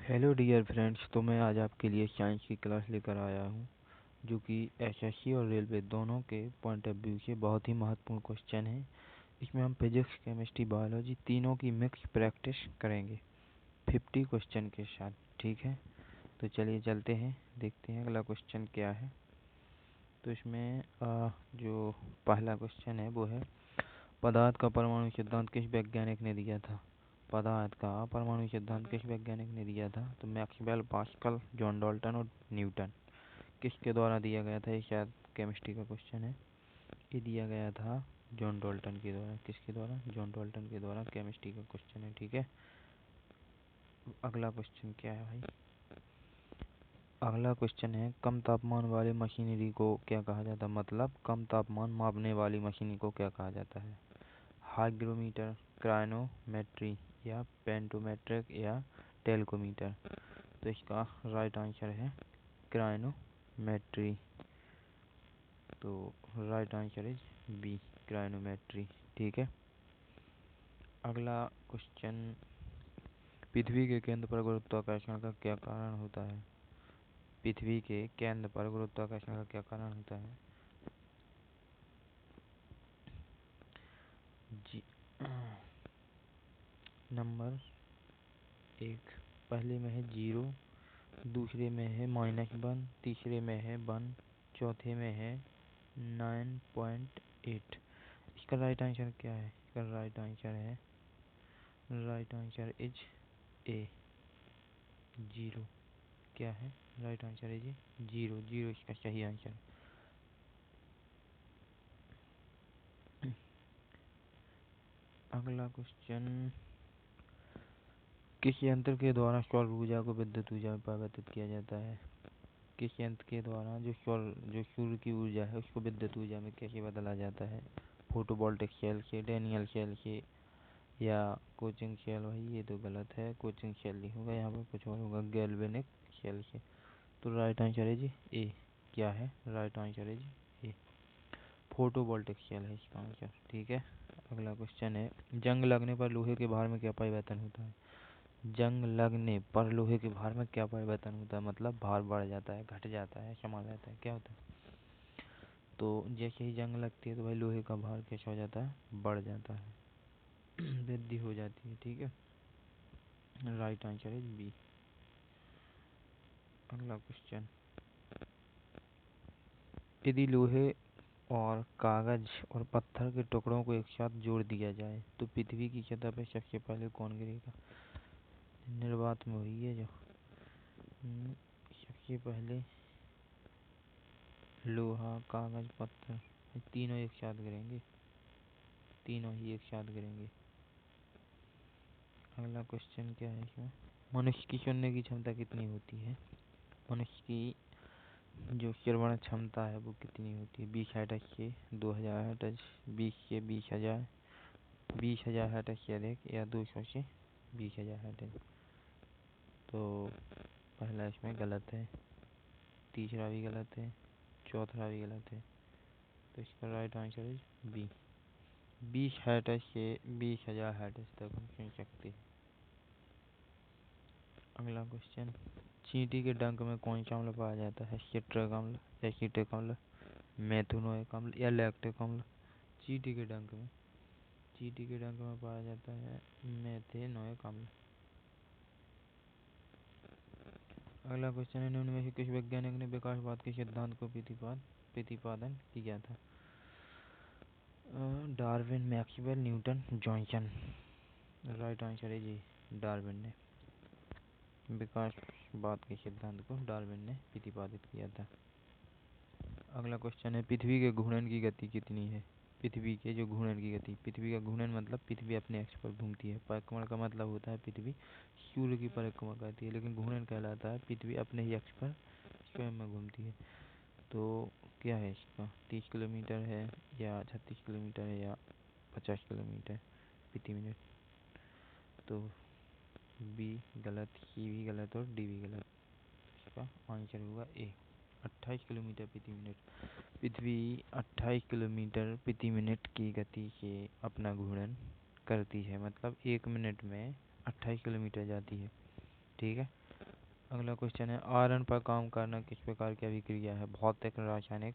Hello dear friends. तो मैं आज आपके लिए साइंस की क्लास लेकर आया हूँ जो कि एसएससी और रेलवे दोनों के पॉइंट ऑफ व्यू से बहुत ही महत्वपूर्ण क्वेश्चन है। इसमें हम फिजिक्स केमिस्ट्री बायोलॉजी तीनों की मिक्स प्रैक्टिस करेंगे 50 क्वेश्चन के साथ। ठीक है, तो चलिए चलते हैं, देखते हैं अगला क्वेश्चन क्या है। तो इसमें जो पहला क्वेश्चन है वो है, पदार्थ का परमाणु सिद्धांत किस वैज्ञानिक ने दिया था। पदार्थ का परमाणु सिद्धांत किस वैज्ञानिक ने दिया था? तो मैक्सवेल, पास्कल, जॉन डाल्टन और न्यूटन। किसके द्वारा दिया गया था? ये शायद केमिस्ट्री का क्वेश्चन है। ये दिया गया था जॉन डाल्टन के द्वारा। किसके द्वारा? जॉन डाल्टन के द्वारा। केमिस्ट्री का क्वेश्चन है। ठीक है, अगला क्वेश्चन क्या है भाई? अगला क्वेश्चन है, कम तापमान वाले मशीनरी को क्या कहा जाता है? मतलब कम तापमान मापने वाली मशीनरी को क्या कहा जाता है? हाइग्रोमीटर, क्रायोनोमेट्री या पेंटोमेट्रिक या टेल्कोमीटर। तो इसका राइट आंसर है क्रायोनोमेट्री। तो राइट आंसर इज बी, क्रायोनोमेट्री। ठीक है, अगला क्वेश्चन, पृथ्वी के केंद्र पर गुरुत्वाकर्षण का क्या कारण होता है? पृथ्वी के केंद्र पर गुरुत्वाकर्षण का क्या कारण होता है? जी नंबर एक, पहले में है 0, दूसरे में है -1, तीसरे में है 1, चौथे में है 9.8। इसका राइट आंसर क्या है? इसका राइट आंसर इज ए, 0। क्या है? राइट आंसर इज 0, 0 इसका सही आंसर। अगला क्वेश्चन, किस यंत्र के द्वारा सौर ऊर्जा को विद्युत ऊर्जा में परिवर्तित किया जाता है? किस यंत्र के द्वारा जो सूर्य की ऊर्जा है उसको विद्युत ऊर्जा में कैसे बदला जाता है? फोटोवोल्टिक सेल से, डैनियल सेल से या कोचिंग सेल? भाई ये तो गलत है, कोचिंग सेल नहीं होगा, यहाँ पर कुछ और होगा, गैल्वेनिक सेल से। तो राइट आंसर है जी ए। क्या है? राइट आंसर है जी ए, फोटोवोल्टिक सेल है इसका आंसर। ठीक है, अगला क्वेश्चन है, जंग लगने पर लोहे के भार में क्या परिवर्तन होता है? जंग लगने पर लोहे के भार में क्या परिवर्तन होता है? मतलब भार बढ़ जाता है, घट जाता है, समा जाता है, क्या होता है? तो जैसे ही जंग लगती है तो भाई लोहे का भार कैसा हो जाता है? बढ़ जाता है, वृद्धि हो जाती है। ठीक है, राइट आंसर है बी। अगला क्वेश्चन, यदि लोहे और कागज और पत्थर के टुकड़ों को एक साथ जोड़ दिया जाए तो पृथ्वी की सतह पर सबसे पहले कौन गिरेगा? निर्वात में हुई है जो। सबसे पहले लोहा, कागज, पत्थर, तीनों एक साथ गिरेंगे, तीनों ही एक साथ गिरेंगे। अगला क्वेश्चन क्या है इसमें, मनुष्य की सुनने की क्षमता कितनी होती है? मनुष्य की जो श्रवण क्षमता है वो कितनी होती है? 20 हर्ट्ज से 2000 हर्ट्ज, 20 से 20,000, 20,000 हर्ट्ज से अधिक, या 200 से 20,000 हर्ट्ज। तो पहला इसमें गलत है, तीसरा भी गलत है, चौथा भी गलत है। तो इसका राइट आंसर है बी, 20 हर्ट्ज से 20,000 हर्ट्ज तक हम सुन सकते हैं। अगला क्वेश्चन, चींटी के डंक में कौन सा अम्ल पाया जाता है? सिट्रिक अम्ल, एसिटिक अम्ल, मेथनोइक अम्ल या लैक्टिक अम्ल? चींटी के डंक में पाया जाता है मेथनोइक अम्ल। अगला क्वेश्चन है, निम्न में से किस वैज्ञानिक ने विकासवाद के सिद्धांत को प्रतिपादन किया था? Darwin, Maxwell, Newton, Johnson. Right answer है जी, डार्विन ने। विकासवाद के सिद्धांत को डार्विन ने प्रतिपादित किया था। अगला क्वेश्चन है, पृथ्वी के घूर्णन की गति कितनी है? पृथ्वी के जो घूर्णन की गति, पृथ्वी का घूर्णन मतलब पृथ्वी अपने अक्ष पर घूमती है, परिक्रमण का मतलब होता है पृथ्वी सूर्य की परिक्रमा करती है, लेकिन घूर्णन कहलाता है पृथ्वी अपने ही अक्ष पर स्वयं में घूमती है। तो क्या है इसका? 30 किलोमीटर है या 36 किलोमीटर है या 50 किलोमीटर प्रति मिनट? तो बी गलत, सी भी गलत और डी भी गलत। इसका आंसर होगा ए, 28 किलोमीटर प्रति मिनट। पृथ्वी 28 किलोमीटर प्रति मिनट की गति से अपना घूर्णन करती है, मतलब 1 मिनट में 28 किलोमीटर जाती है। ठीक है, अगला क्वेश्चन है, आयरन पर काम करना किस प्रकार की अभिक्रिया है? भौतिक, रासायनिक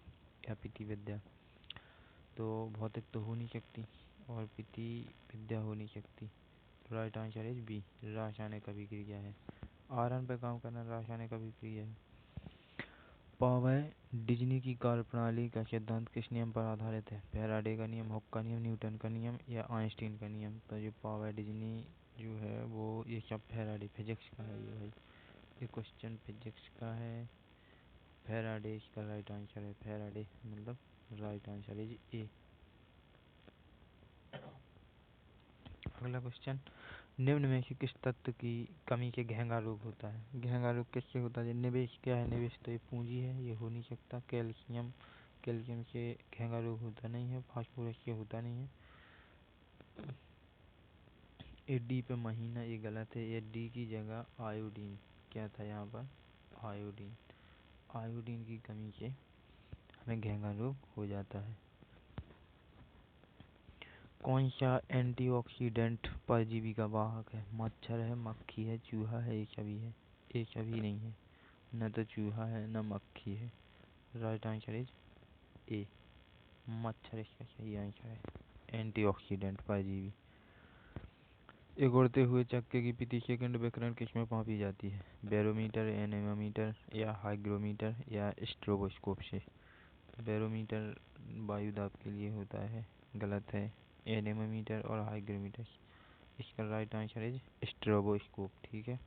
या पीति विद्या? तो भौतिक तो हो नहीं सकती और पीति विद्या हो नहीं सकती। राइट आंसर इज बी, रासायनिक अभिक्रिया है। आयरन पर काम करना रासायनिक अभिक्रिया है। पावर डिजनी की कार्यप्रणाली का सिद्धांत किस नियम पर आधारित है? फैराडे का नियम, हुक का नियम, न्यूटन का नियम या आइंस्टीन का नियम? तो जो पावर डिजनी जो है वो ये सब फैराडे फिजिक्स का है ये भाई। ये क्वेश्चन फिजिक्स का है। फैराडे इसका राइट आंसर है। फैराडे मतलब राइट आंसर इज ए। अगला क्वेश्चन, निम्न में से किस तत्व की कमी से घेंगा रोग होता है? घेंगा रोग किससे होता है? निवेश क्या है? निवेश तो ये पूंजी है, ये हो नहीं सकता। कैल्शियम, कैल्शियम से घेंगा रोग होता नहीं है। फास्फोरस से होता नहीं है। ये डी पे महीना, ये गलत है। ये डी की जगह आयोडीन क्या था यहाँ पर? आयोडीन। आयोडीन की कमी से हमें घेंगा रोग हो जाता है। कौन सा एंटीऑक्सीडेंट परजीवी का वाहक है? मच्छर है, मक्खी है, चूहा है, ये सभी है? ये सभी नहीं है, न तो चूहा है न मक्खी है। राइट आंसर इज ए, मच्छर इसका सही आंसर है। एंटीऑक्सीडेंट परजीवी। एक उड़ते हुए चक्के की प्रति सेकंड विकिरण किसमें मापी जाती है? बैरोमीटर, एनेमोमीटर या हाइग्रोमीटर या स्ट्रोबोस्कोप से? बैरोमीटर वायु दाब के लिए होता है, गलत है। एनेमोमीटर और हाइग्रोमीटर। इसका राइट आंसर इज स्ट्रोबोस्कोप। ठीक है।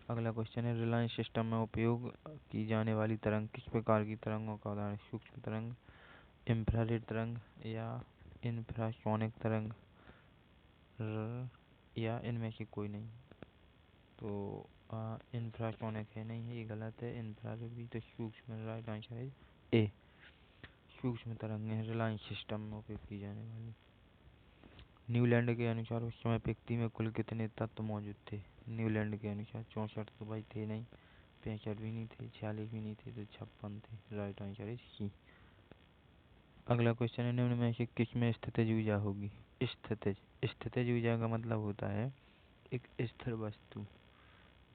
अगला क्वेश्चन है, रिलायंस सिस्टम में उपयोग की जाने वाली तरंग किस प्रकार की तरंगों का उदाहरण? सूक्ष्म तरंग, इंफ्रारेड तरंग या इंफ्रासोनिक तरंग या इनमें से कोई नहीं? तो इंफ्रासोनिक है नहीं है, ये गलत है। इंफ्रारेड भी तो सूक्ष्म। राइट आंसर है ए, सूक्ष्म तरंगें रिलायंस सिस्टम में उपयोग की जाने वाली। न्यूलैंड के अनुसार उस समय पृथ्वी में कुल कितने तत्व मौजूद थे? न्यूलैंड के अनुसार 64 तो भाई थे नहीं, 65 भी नहीं थे, 46 भी नहीं थे, तो 56 थे। Right answer is C. अगला क्वेश्चन है, निम्न में से किस में स्थितिज ऊर्जा होगी? स्थितिज, स्थितिज ऊर्जा का मतलब होता है एक स्थिर वस्तु।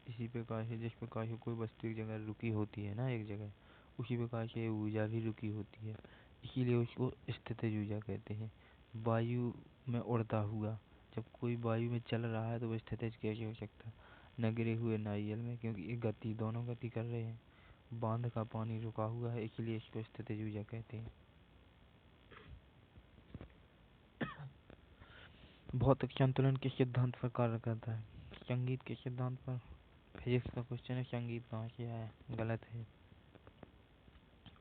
इसी प्रकार से जिस प्रकार से कोई वस्तु एक जगह रुकी होती है ना, एक जगह, उसी प्रकार से ऊर्जा भी रुकी होती है, इसीलिए उसको स्थितिज ऊर्जा कहते हैं। वायु में उड़ता हुआ, जब कोई वायु में चल रहा है तो वो स्थितिज कैसे हो सकता है? न गिरे हुए नारियल में, क्योंकि एक गति, दोनों गति कर रहे हैं। बांध का पानी रुका हुआ है, इसीलिए इसको स्थितिज ऊर्जा कहते हैं। भौतिक संतुलन किस सिद्धांत पर कार्य करता है? संगीत के सिद्धांत पर। फिजिक्स का क्वेश्चन है, संगीत कहाँ से आया? गलत है।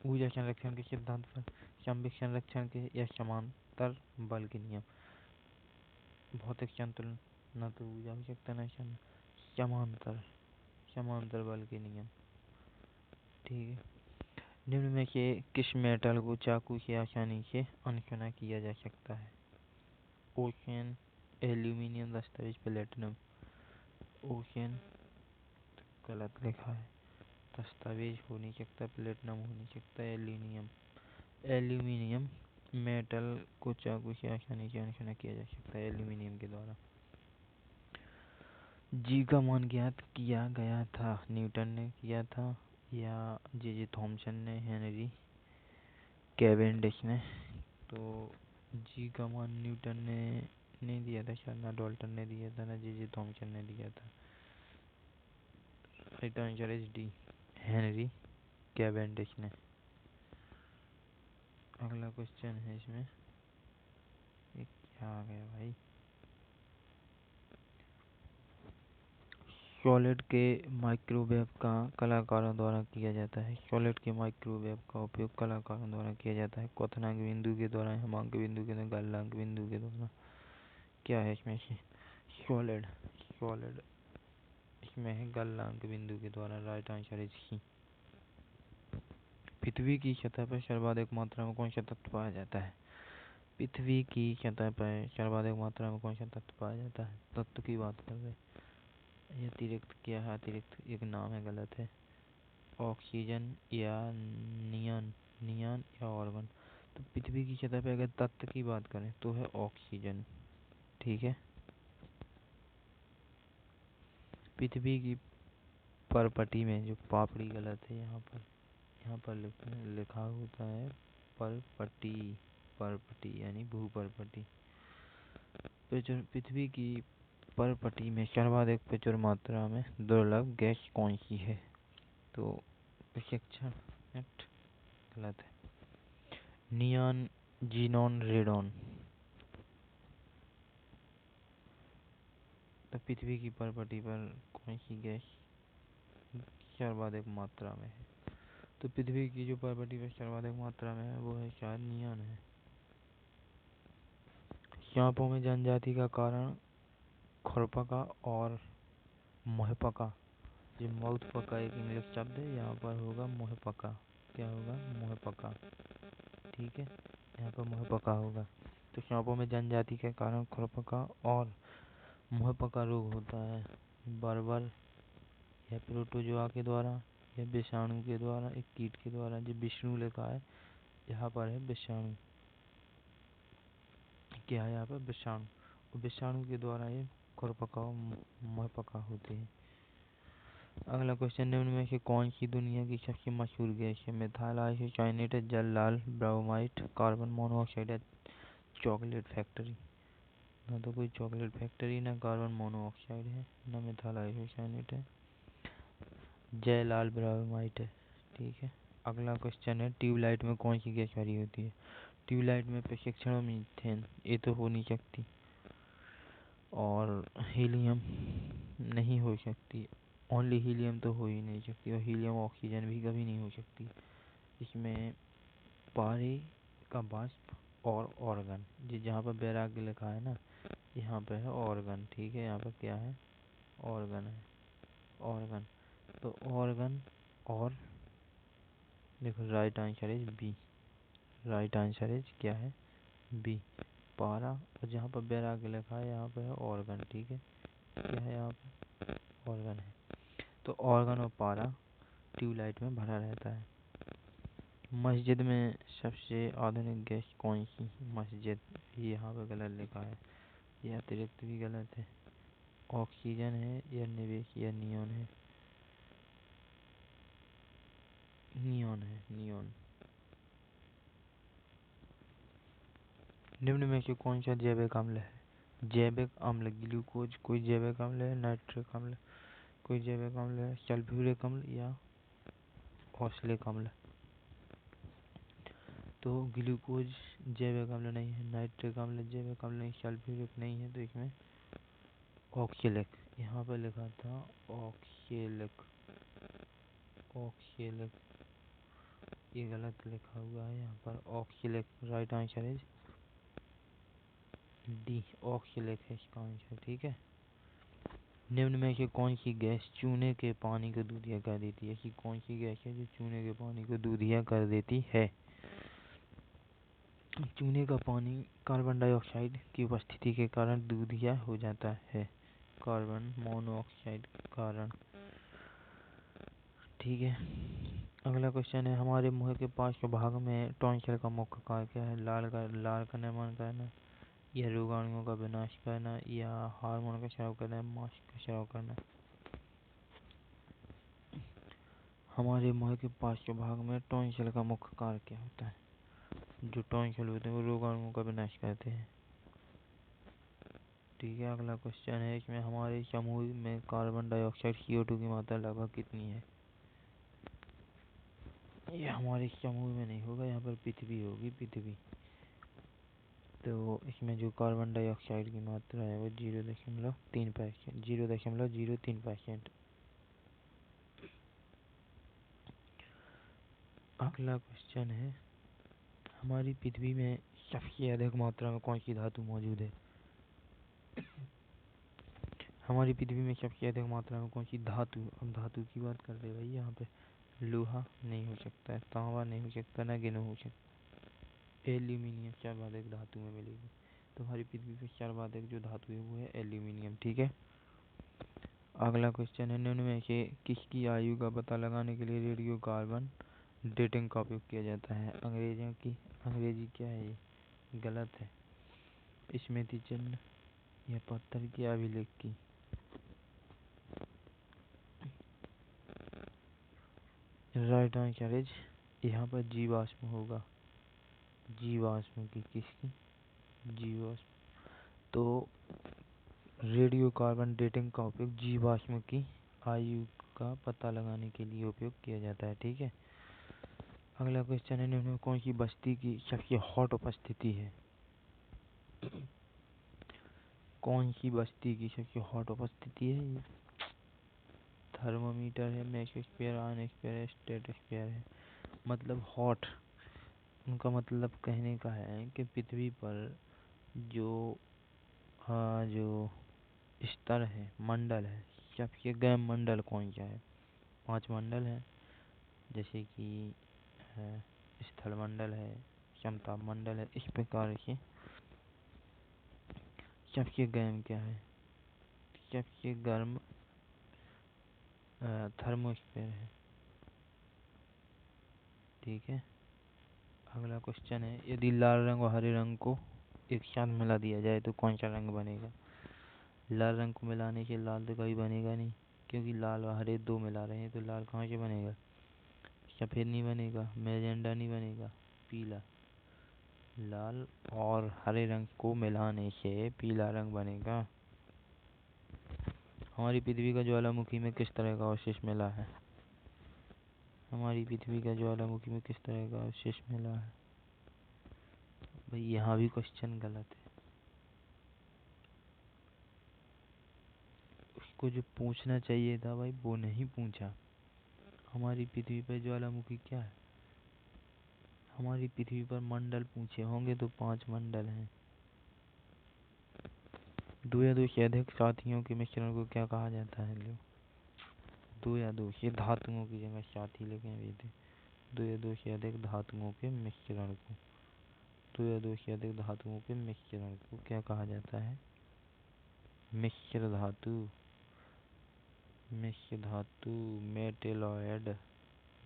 ऊर्जा संरक्षण के सिद्धांत पर, संवेग संरक्षण के या समांतर बल के नियम? भौतिक संतुलन न तो ऊर्जा हो सकता न समांतर, समांतर बल के नियम। ठीक है। निम्न में से किस मेटल को चाकू से आसानी से अनसुना किया जा सकता है? ओशियन, एल्यूमिनियम, दस्तावेज, प्लेटिनम? ओशियन गलत लिखा है। दस्तावेज हो नहीं सकता, प्लेटिनम हो नहीं सकता, एल्यूमिनियम। एल्यूमिनियम मेटल को चाकू से आसानी से अनसुना किया जा सकता है एल्यूमिनियम के द्वारा। जी का मान ज्ञात किया गया था? न्यूटन ने किया था या जे थॉमसन ने, हेनरी कैवेंडिश ने? तो जी का मान न्यूटन ने नहीं दिया था शायद, ना डाल्टन ने दिया था, ना जे थॉमसन ने दिया था। Right answer is D, Henry Cavendish ने। अगला क्वेश्चन है इसमें, ये क्या आ गया भाई? सॉलिड के माइक्रोवेव का कलाकारों द्वारा किया जाता है। सॉलिड के माइक्रोवेव का उपयोग कलाकारों द्वारा किया जाता है। क्वथनांक बिंदु के द्वारा, हिमांक बिंदु के द्वारा, गलनांक बिंदु के द्वारा? क्या है इसमें से? सॉलिड, सॉलिड इसमें है गलनांक बिंदु के द्वारा। Right answer is C. पृथ्वी की सतह पर सर्वाधिक मात्रा में कौन सा तत्व पाया जाता है? पृथ्वी की सतह पर सर्वाधिक मात्रा में कौन सा तत्व पाया जाता है? तत्व की बात कर रहे हैं। ये अतिरिक्त क्या है? अतिरिक्त एक नाम है, गलत है। ऑक्सीजन या नियॉन, नियॉन या ऑर्गन? तो पृथ्वी की सतह पर अगर तत्व की बात करें तो है ऑक्सीजन। ठीक है। पृथ्वी की परपटी में जो पापड़ी गलत है यहाँ पर लिखा होता है परपटी। परपटी यानी भूपर्पटी। पृथ्वी की परपटी में सर्वाधिक प्रचुर मात्रा में दुर्लभ गैस कौन सी है? तो प्रशिक्षण गलत है। Neon, xenon, radon. तो पृथ्वी की परपटी पर कौन सी गैस सर्वाधिक मात्रा में है? तो पृथ्वी की जो परपटी पर सर्वाधिक मात्रा में है वो है शायद नियॉन है। सांपों में जनजाति का कारण खुरपका और मुहपका। ये माउथ पका एक इंग्लिश शब्द है, यहाँ पर होगा मुहपका। क्या होगा? मुहपका। ठीक है, यहाँ पर मुहपका होगा। तो सांपों में जनजाति के कारण खुरपका और मुहपका रोग होता है। बर्बर या प्रोटोजोआ के द्वारा या विषाणु के द्वारा, एक कीट के द्वारा। जो विष्णु लिखा है यहाँ पर है विषाणु। क्या है यहाँ पर? विषाणु। विषाणु के द्वारा ये खुरपका और मुहपका होते हैं। अगला क्वेश्चन, निम्न में से कौन सी दुनिया की सबसे मशहूर गैस है? मिथाइल आइसोसाइनेट, जल लाल bromide, carbon monoxide, chocolate factory. ना तो कोई चॉकलेट फैक्ट्री, ना कार्बन मोनोऑक्साइड है, ना मिथाइल आइसोसाइनेट है, जय लाल ब्रोमाइड है। ठीक है। अगला क्वेश्चन है, ट्यूबलाइट में कौन सी गैस भरी होती है? ट्यूबलाइट में प्रशिक्षण और मीथेन, ये तो हो नहीं सकती। और हीलियम नहीं हो सकती। ओनली हीलियम तो हो ही नहीं सकती, और हीलियम ऑक्सीजन भी कभी नहीं हो सकती। इसमें पारे का वाष्प और ऑर्गन, जहाँ पर वैराग्य लिखा है ना, यहाँ पे है ऑर्गन। ठीक है, यहाँ पर क्या है? ऑर्गन है। ऑर्गन। तो ऑर्गन और देखो, right answer is B. Right answer is क्या है? बी, पारा। और जहाँ पर वैराग्य लिखा है यहाँ पे है ऑर्गन। ठीक है, क्या है यहाँ पे? ऑर्गन है। तो ऑर्गन और पारा ट्यूबलाइट में भरा रहता है। मस्जिद में सबसे आधुनिक गैस कौन सी? मस्जिद, यहाँ पे गलत लिखा है, यह अतिरिक्त भी गलत है। ऑक्सीजन है या निवेश या नियॉन है? नियॉन है, नियॉन। निम्न में से कौन सा जैविक अम्ल है? जैविक अम्ल, ग्लूकोज कोई जैविक अम्ल है, नाइट्रिक अम्ल कोई जैविक अम्ल है, सल्फ्यूरिक अम्ल या ऑक्सैलिक अम्ल? तो ग्लूकोज जैविक अम्ल नहीं है, नाइट्रिक अम्ल जैविक अम्ल नहीं, सल्फ्यूरिक नहीं है, तो इसमें ऑक्सैलिक, यहाँ पे लिखा था ऑक्सैलिक। ऑक्सैलिक, ये गलत लिखा हुआ है यहाँ पर, oxalic. Right answer is D, oxalic है इसका आंसर। ठीक है। निम्न में से कौन सी गैस चूने के पानी को दूधिया कर देती है? ऐसी कौन सी गैस है जो चूने के पानी को दूधिया कर देती है? चूने का पानी कार्बन डाइऑक्साइड की उपस्थिति के कारण दूधिया हो जाता है, कार्बन मोनोऑक्साइड के कारण। ठीक है। अगला क्वेश्चन है, हमारे मुंह के पार्श्व भाग में टॉन्सिल का मुख्य कार्य क्या है? लार का निर्माण करना, या रोगाणुओं का विनाश करना, या हार्मोन का स्राव करना, मांस का स्राव करना? हमारे मुंह के पार्श्व भाग में टॉन्सिल का मुख्य कार्य क्या होता है? जो टॉन्सिल होते हैं वो रोगाणुओं का विनाश करते हैं। ठीक है। अगला क्वेश्चन है, इसमें हमारे समूह में कार्बन डाइऑक्साइड CO2 की मात्रा लगभग कितनी है? ये हमारे समूह में नहीं होगा, यहाँ पर पृथ्वी होगी, पृथ्वी। तो इसमें जो कार्बन डाइऑक्साइड की मात्रा है वो 0.3%, 0.03%। अगला क्वेश्चन है, हमारी पृथ्वी में सबसे अधिक मात्रा में कौन सी धातु मौजूद है? हमारी पृथ्वी में सबसे अधिक मात्रा में कौन सी धातु, अब धातु की बात कर रहे हैं भाई यहाँ पे। लोहा नहीं हो सकता है, तांबा नहीं हो सकता, ना गिनो हो सकता। एल्यूमिनियम सर्वाधिक धातु में मिलेगी। तो हमारी पृथ्वी पर सर्वाधिक जो धातु है वो है एल्यूमिनियम। ठीक है। अगला क्वेश्चन है, निम्न में से किसकी आयु का पता लगाने के लिए रेडियो कार्बन डेटिंग का उपयोग किया जाता है? अंग्रेजी क्या है ये? गलत है। स्मृति चिन्ह या पत्थर की अभिलेख की? राइट आंसर इज, यहाँ पर जीवाश्म होगा। जीवाश्म की, किसकी? जीवाश्म। तो रेडियो कार्बन डेटिंग का उपयोग जीवाश्म की आयु का पता लगाने के लिए उपयोग किया जाता है। ठीक है। अगला क्वेश्चन है, निम्न में कौन सी बस्ती की सबसे हॉट उपस्थिति है? कौन सी बस्ती की सबसे हॉट उपस्थिति है? थर्मामीटर है, मेसोस्फीयर, आयनोस्फीयर है, स्ट्रेटोस्फीयर है। मतलब हॉट, उनका मतलब कहने का है कि पृथ्वी पर जो जो स्तर है, मंडल है, सबसे गर्म मंडल कौन सा है? 5 मंडल है, जैसे कि स्थल मंडल है, समताप मंडल है। इस प्रकार से सबसे गर्म क्या है? सबसे गर्म थर्मोस्फीयर है। ठीक है। अगला क्वेश्चन है, यदि लाल रंग और हरे रंग को एक साथ मिला दिया जाए तो कौन सा रंग बनेगा? लाल रंग को मिलाने से लाल तो कभी बनेगा नहीं, क्योंकि लाल और हरे दो मिला रहे हैं, तो लाल कहाँ से बनेगा? सफ़ेद नहीं बनेगा, मैजेंडा नहीं बनेगा, पीला। लाल और हरे रंग को मिलाने से पीला रंग बनेगा। हमारी पृथ्वी का ज्वालामुखी में किस तरह का अवशेष मिला है? हमारी पृथ्वी का ज्वालामुखी में किस तरह का अवशेष मिला है? भाई यहाँ भी क्वेश्चन गलत है। उसको जो पूछना चाहिए था भाई वो नहीं पूछा। हमारी पृथ्वी पर ज्वालामुखी क्या है? हमारी पृथ्वी पर मंडल पूछे होंगे तो 5 मंडल हैं। दो या दो से अधिक साथियों के मिश्रण को क्या कहा जाता है? लो, दो या दो से धातुओं की जगह साथी लिखे हुए थे। दो या दो से अधिक धातुओं के मिश्रण को, दो या दो से अधिक धातुओं के मिश्रण को क्या कहा जाता है? मिश्र धातु। मिश्र धातु, मेटेलॉयड।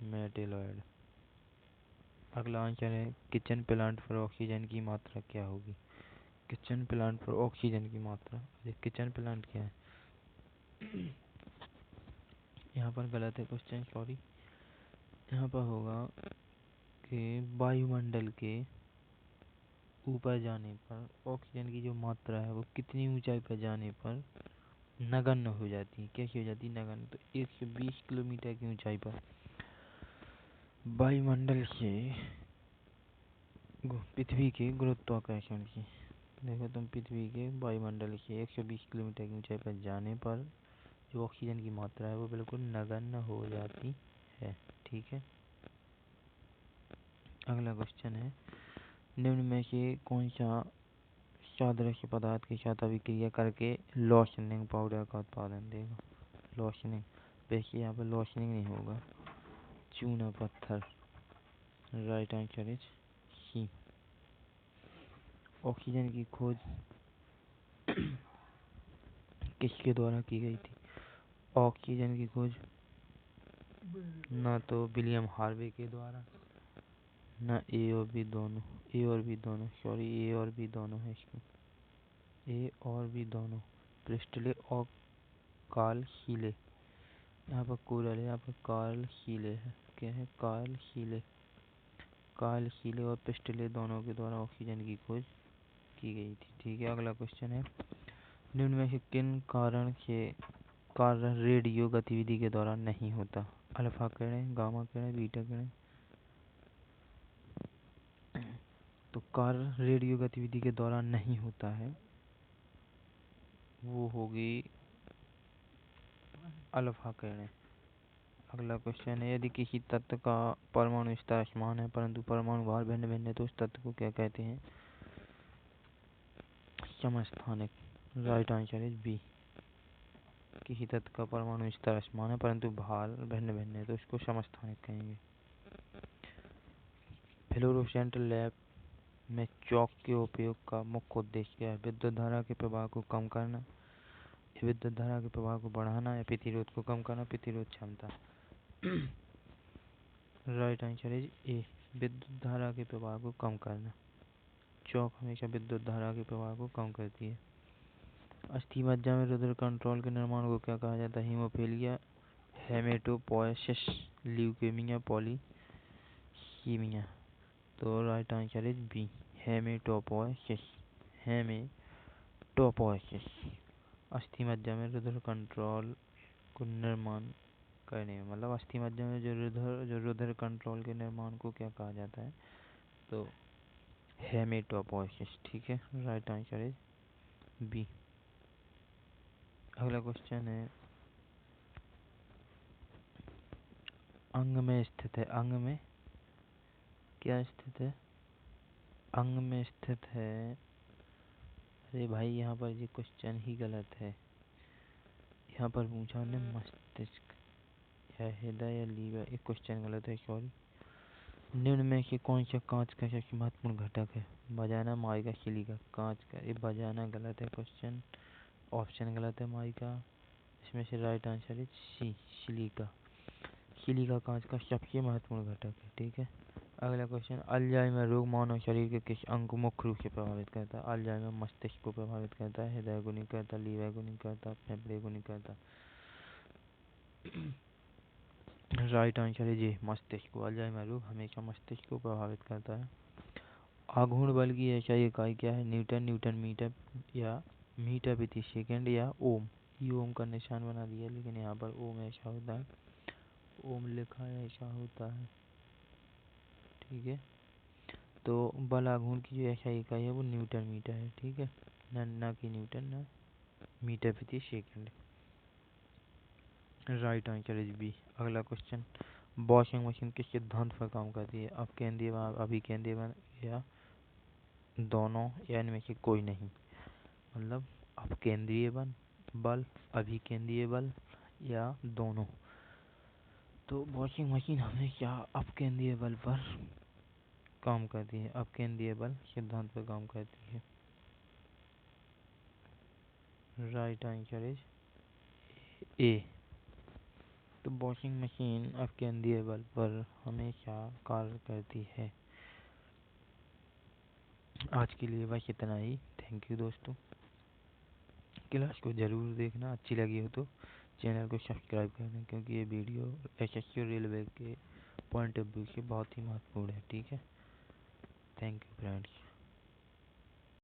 मेटेलॉयड। अगला आंसर है, किचन प्लांट पर ऑक्सीजन की मात्रा क्या होगी? किचन प्लांट पर ऑक्सीजन की मात्रा, किचन प्लांट क्या है? यहाँ पर गलत है क्वेश्चन, सॉरी। यहाँ पर होगा कि वायुमंडल के ऊपर जाने पर ऑक्सीजन की जो मात्रा है वो कितनी ऊंचाई पर जाने पर नगण्य हो जाती है? कैसी हो जाती है? नगण्य। तो 120 किलोमीटर की ऊंचाई पर वायुमंडल से पृथ्वी के गुरुत्वाकर्षण की, देखो तुम, पृथ्वी के वायुमंडल से 120 किलोमीटर की ऊंचाई पर जाने पर जो ऑक्सीजन की मात्रा है वो बिल्कुल नगण्य हो जाती है। ठीक है। अगला क्वेश्चन है, निम्न में से कौन सा सादृश्य पदार्थ के साथ अभिक्रिया करके लोशनिंग पाउडर का उत्पादन देगा? लोशनिंग, देखिए यहाँ पर लोशनिंग नहीं होगा, चूना पत्थर। Right answer is C. Oxygen की खोज किसके द्वारा की गई थी? ऑक्सीजन की खोज ना तो विलियम हार्वे के द्वारा, ना ए और बी दोनों, ए और बी दोनों, सॉरी, ए और बी दोनों है इसमें, ए और बी दोनों, प्रिस्टले और कार्ल हीले। यहाँ पर कोरल है, यहाँ पर कार्ल हीले है। क्या है? Karl Healy. कार्ल हीले और प्रिस्टले दोनों के द्वारा ऑक्सीजन की खोज की गई थी। ठीक है। अगला क्वेश्चन है, निम्न में से किन कारण से कार्य रेडियो गतिविधि के दौरान नहीं होता? अल्फा किरणें, गामा किरणें, बीटा किरणें। तो कार्य रेडियो गतिविधि के दौरान नहीं होता है, वो होगी अल्फा किरणें। अगला क्वेश्चन है, यदि किसी तत्व का परमाणु स्तर समान है परंतु परमाणु भार भिन्न भिन्न है तो उस तत्व को क्या कहते हैं? समस्थानिक। Right answer is B. किसी तत्व का परमाणु स्तर समान है परंतु भार भिन्न भिन्न है तो उसको समस्थानिक कहेंगे। फ्लोरोसेंट लैंप में चॉक के उपयोग का मुख्य उद्देश्य क्या है? विद्युत धारा के प्रवाह को कम करना, विद्युत धारा के प्रवाह को बढ़ाना, या प्रतिरोध को कम करना, प्रतिरोध क्षमता। राइट आंसर इज ए, विद्युत धारा के प्रवाह को कम करना। चौक हमेशा विद्युत धारा के प्रवाह को कम करती है। अस्थि मज्जा में रुधिर कंट्रोल के निर्माण को क्या कहा जाता है? Haemophilia, haematopoiesis, leukaemia, polycythaemia. तो right answer is B, haematopoiesis. Haematopoiesis अस्थि मज्जा में रुधिर कंट्रोल को निर्माण करने में, मतलब अस्थि मज्जा में जो रुधिर कंट्रोल के निर्माण को क्या कहा जाता है, तो हेमेटोपोएसिस। ठीक है, राइट आंसर इज बी। अगला क्वेश्चन है, अंग में स्थित है, अंग में क्या स्थित है, अंग में स्थित है। अरे भाई यहाँ पर ये क्वेश्चन ही गलत है। यहाँ पर पूछा ने मस्तिष्क या हृदय या लीवर, एक क्वेश्चन गलत है, सॉरी। निम्न में से कौन सा कांच का सबसे महत्वपूर्ण घटक है, बजाना, माइका, सिलिका। कांच का, ये बजाना गलत है क्वेश्चन, ऑप्शन गलत है माइका। इसमें से राइट आंसर है सी, सिलिका। सिलिका कांच का सबसे महत्वपूर्ण घटक है। ठीक है, अगला क्वेश्चन, अल्जाइमर रोग मानव शरीर के किस अंग को मुख्य रूप से प्रभावित करता है। अल्जाइमर मस्तिष्क को प्रभावित करता है, हृदय को नहीं करता, लीवर को नहीं करता, फेफड़े को नहीं करता। राइट आंसर है जी, मस्तिष्क को। अल्जाइमर रोग हमेशा मस्तिष्क को प्रभावित करता है। आघूर्ण बल की ऐसा इकाई क्या है, न्यूटन, न्यूटन मीटर, या मीटर प्रति सेकंड, या ओम। ये ओम का निशान बना दिया, लेकिन यहाँ पर ओम ऐसा होता है, ओम लिखा है ऐसा होता है। ठीक है, तो बल आघूर्ण की जो ऐसा इकाई है वो न्यूटन मीटर है। ठीक है, ना कि न्यूटन, ना मीटर प्रति second. Right answer is B. अगला क्वेश्चन, वॉशिंग मशीन किस सिद्धांत पर काम करती है, अपकेंद्रीय बल, अभिकेंद्रीय बल, या दोनों, या इनमें से कोई नहीं। मतलब अपकेंद्रीय बल, अभिकेंद्रीय बल, या दोनों। तो वॉशिंग मशीन हमेशा अपकेंद्रीय बल पर काम करती है, अपकेंद्रीय बल सिद्धांत पर काम करती है। Right answer is a. तो वॉशिंग मशीन अपकेंद्रीय बल पर हमेशा कार्य करती है। आज के लिए बस इतना ही। थैंक यू दोस्तों, क्लास को ज़रूर देखना, अच्छी लगी हो तो चैनल को सब्सक्राइब करना, क्योंकि ये वीडियो एसएससी और रेलवे के पॉइंट ऑफ व्यू से बहुत ही महत्वपूर्ण है। ठीक है, थैंक यू फ्रेंड्स।